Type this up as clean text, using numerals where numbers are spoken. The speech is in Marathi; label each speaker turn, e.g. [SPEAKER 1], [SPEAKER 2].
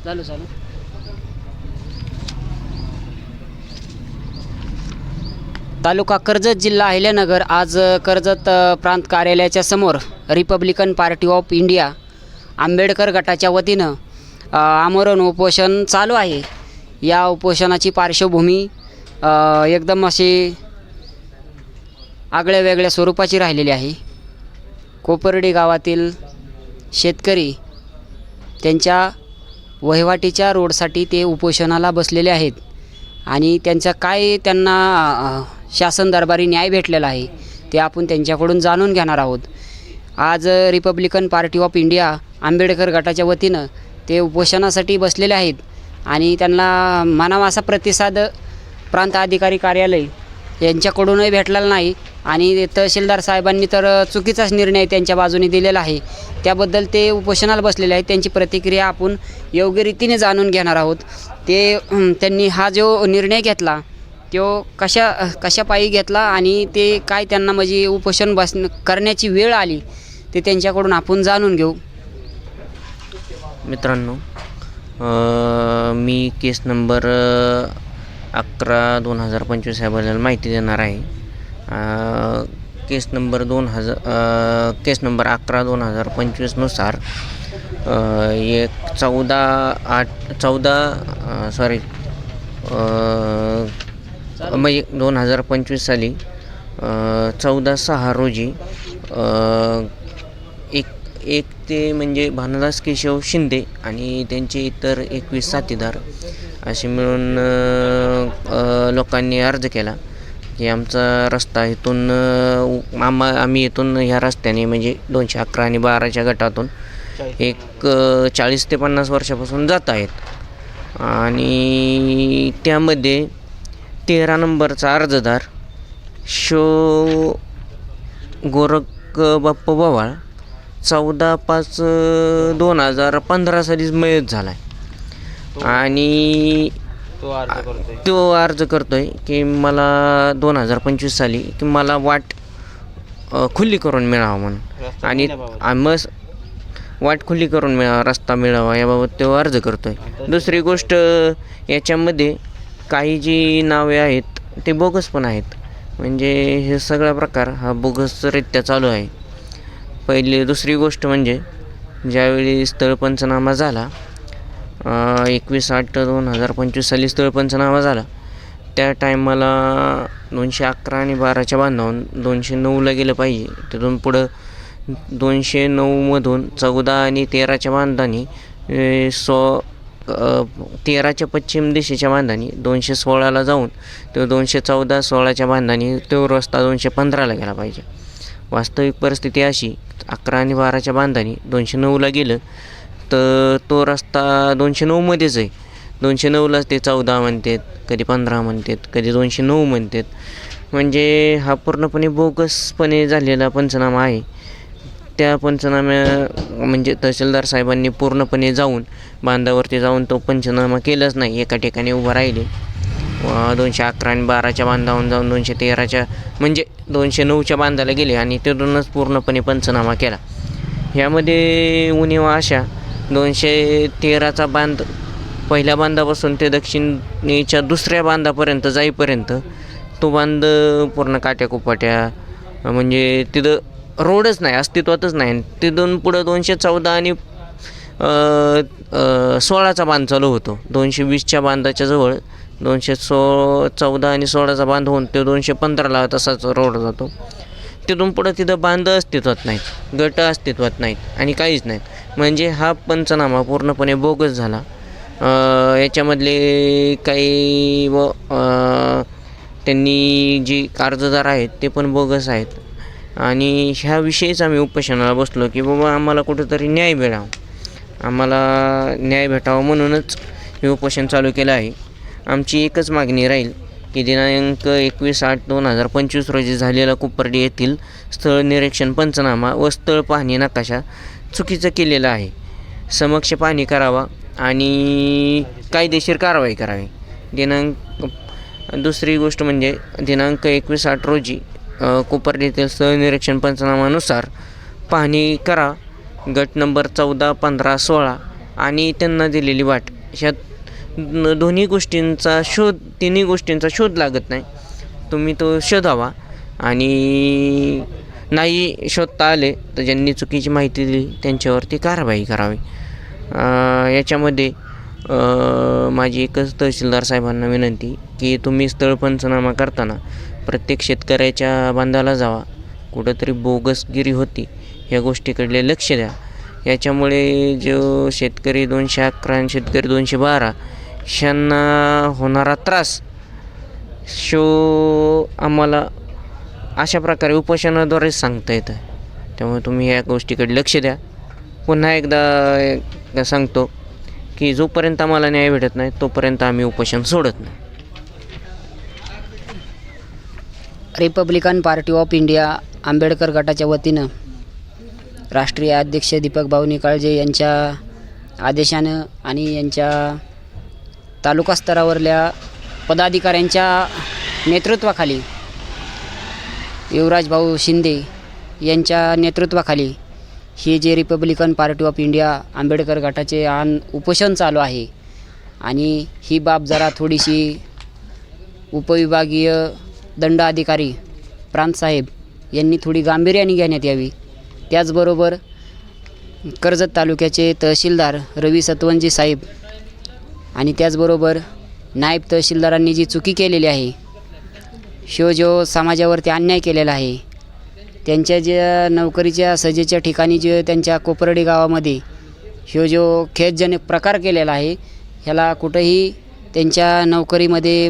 [SPEAKER 1] चालू चालू. तालुका कर्जत, जिल्हा अहिल्यानगर. आज कर्जत प्रांत कार्यालयाच्या समोर Republican party of India Ambedkar गटाच्या वतीनं आमरण उपोषण चालू आहे. या उपोषणाची पार्श्वभूमी एकदम अशी आगळ्या वेगळ्या स्वरूपाची राहिलेली आहे. कोपर्डी गावातील शेतकरी त्यांच्या वहिवाटीच्या रोडसाठी ते उपोषणाला बसलेले आहेत आणि त्यांना शासन दरबारी न्याय भेटलेला आहे ते आपण त्यांच्याकडून जाणून घेणार आहोत. आज Republican party of India Ambedkar गटाच्या वतीनं ते उपोषणासाठी बसलेले आहेत आणि त्यांना म्हणावा असा प्रतिसाद प्रांत अधिकारी कार्यालय यांच्याकडूनही भेटलेला नाही आणि तहसीलदार साहेबांनी तर चुकीचाच निर्णय त्यांच्या बाजूने दिलेला आहे. त्याबद्दल ते उपोषणाला बसलेले आहेत. त्यांची प्रतिक्रिया आपण योग्य रीतीने जाणून घेणार आहोत. त्यांनी हा जो निर्णय घेतला तो कशापायी घेतला आणि ते काय त्यांना म्हणजे उपोषण करण्याची वेळ आली ते त्यांच्याकडून आपण जाणून घेऊ.
[SPEAKER 2] मित्रांनो, मी केस नंबर 11/2025 याबद्दल माहिती देणार आहे. केस नंबर 11/2025 नुसार 2025 साली 14/6 रोजी एक ते म्हणजे भानुदास केशव शिंदे आणि त्यांचे इतर 21 साथीदार असे मिळून लोकांनी अर्ज केला की आमचा रस्ता इथून आम्ही इथून ह्या रस्त्याने म्हणजे 211 आणि 12च्या गटातून 40 ते 50 वर्षापासून जात आहेत आणि त्यामध्ये 13 नंबरचा अर्जदार गोरख बाप्पा पवार 14/5/2015 साली मयत झाला आहे आणि तो अर्ज करतोय की मला 2025 साली की मला वाट खुली करून मिळावा म्हणून आणि मग वाट खुली करून रस्ता मिळावा याबाबत तो अर्ज करतोय. दुसरी गोष्ट, याच्यामध्ये काही जी नावे आहेत ते बोगस पण आहेत. म्हणजे हे सगळा प्रकार हा बोगसरित्या चालू आहे. दुसरी गोष्ट म्हणजे ज्यावेळी स्थळ पंचनामा झाला 21/8/2025 साली स्थळ पंचनामा झाला त्या टायमाला 211 आणि 12च्या बांधावून 209ला गेलं पाहिजे. तिथून पुढं 209मधून 14 आणि 13च्या बांधानी 13च्या पश्चिम दिशेच्या बांधानी 216ला जाऊन तो 214-16च्या बांधानी तो रस्ता 215ला गेला पाहिजे. वास्तविक परिस्थिती अशी 11 आणि 12च्या बांधानी 209ला गेलं तर तो रस्ता 209मध्येच आहे. 209लाच ते 14 म्हणतात, कधी 15 म्हणतात, कधी 209 म्हणतात. म्हणजे हा पूर्णपणे बोगसपणे झालेला पंचनामा आहे. त्या पंचनाम्या म्हणजे तहसीलदार साहेबांनी पूर्णपणे जाऊन बांधावरती जाऊन तो पंचनामा केलाच नाही. एका ठिकाणी उभं राहिले 211 आणि 12च्या बांधावून जाऊन 213च्या म्हणजे 209च्या बांधाला गेले आणि तिथूनच पूर्णपणे पंचनामा केला. ह्यामध्ये उणीव अशा 213चा बांध पहिल्या बांधापासून ते दक्षिणेच्या दुसऱ्या बांधापर्यंत जाईपर्यंत तो बांध पूर्ण काट्याकुपाट्या म्हणजे तिथं रोडच नाही, अस्तित्वातच नाही. तिथून पुढं 214 आणि 16चा बांध चालू होतो. 220च्या बांधाच्या जवळ 214 आणि 16चा बांध होऊन ते 215ला तसाच रोड जातो. तिथून पुढं तिथं बांध अस्तित्वात नाहीत, गट अस्तित्वात नाहीत आणि काहीच नाहीत. म्हणजे हा पंचनामा पूर्णपणे बोगस झाला. याच्यामधले काही त्यांनी जी अर्जदार आहेत ते पण बोगस आहेत आणि ह्याविषयीच आम्ही उपोषणाला बसलो की बाबा आम्हाला कुठंतरी न्याय मिळावा, आम्हाला न्याय भेटावा म्हणूनच हे उपोषण चालू केलं आहे. आमची एकच मागणी राहील की दिनांक 21/8/2025 रोजी झालेला कोपर्डी येथील स्थळ निरीक्षण पंचनामा व स्थळ पाहणी नकाशा चुकीचं केलेला आहे. समक्ष पाहणी करावा आणि कायदेशीर कारवाई करावी. दुसरी गोष्ट म्हणजे दिनांक 21/8 रोजी कोपर्डी येथील स्थळ निरीक्षण पंचनामानुसार पाहणी करा. गट नंबर 14, 15, 16 आणि त्यांना दिलेली वाट ह्या दोन्ही गोष्टींचा शोध, तिन्ही गोष्टींचा शोध लागत नाही. तुम्ही तो शोधावा आणि नाही शोधता आले तर ज्यांनी चुकीची माहिती दिली त्यांच्यावरती कारवाई करावी. याच्यामध्ये माझी एकच तहसीलदार साहेबांना विनंती की तुम्ही स्थळ पंचनामा करताना प्रत्येक शेतकऱ्याच्या बांधाला जावा. कुठंतरी बोगसगिरी होती ह्या गोष्टीकडले लक्ष द्या. याच्यामुळे जो शेतकरी 211 आणि शेतकरी 212 ह्यांना होणारा त्रास आम्हाला अशा प्रकारे उपोषणाद्वारेच सांगता येतं. त्यामुळे तुम्ही ह्या गोष्टीकडे लक्ष द्या. पुन्हा एकदा सांगतो की जोपर्यंत आम्हाला न्याय भेटत नाही तोपर्यंत आम्ही उपोषण सोडत नाही.
[SPEAKER 1] Republican party of India Ambedkar गटाच्या वतीनं राष्ट्रीय अध्यक्ष दीपक भाऊ निकाळजे यांच्या आदेशानं आणि यांच्या तालुका स्तरावरल्या पदाधिकाऱ्यांच्या नेतृत्वाखाली युवराज भाऊ शिंदे यांच्या नेतृत्वाखाली हे जे Republican party of India Ambedkar गटाचे उपोषण चालू आहे. आणि ही बाब जरा थोडीशी उपविभागीय दंड अधिकारी प्रांतसाहेब यांनी थोडी गांभीर्याने घेण्यात यावी. त्याचबरोबर कर्जत तालुक्याचे तहसीलदार रवी सतवंजी साहेब आणि त्याचबरोबर नायब तहसीलदारांनी जी चुकी केलेली आहे, जो समाजावरती अन्याय केलेला आहे, त्यांच्या ज्या नोकरीच्या सजेच्या ठिकाणी जे त्यांच्या कोपरडी गावामध्ये जो खेदजनक प्रकार केलेला आहे, ह्याला कुठंही त्यांच्या नोकरीमध्ये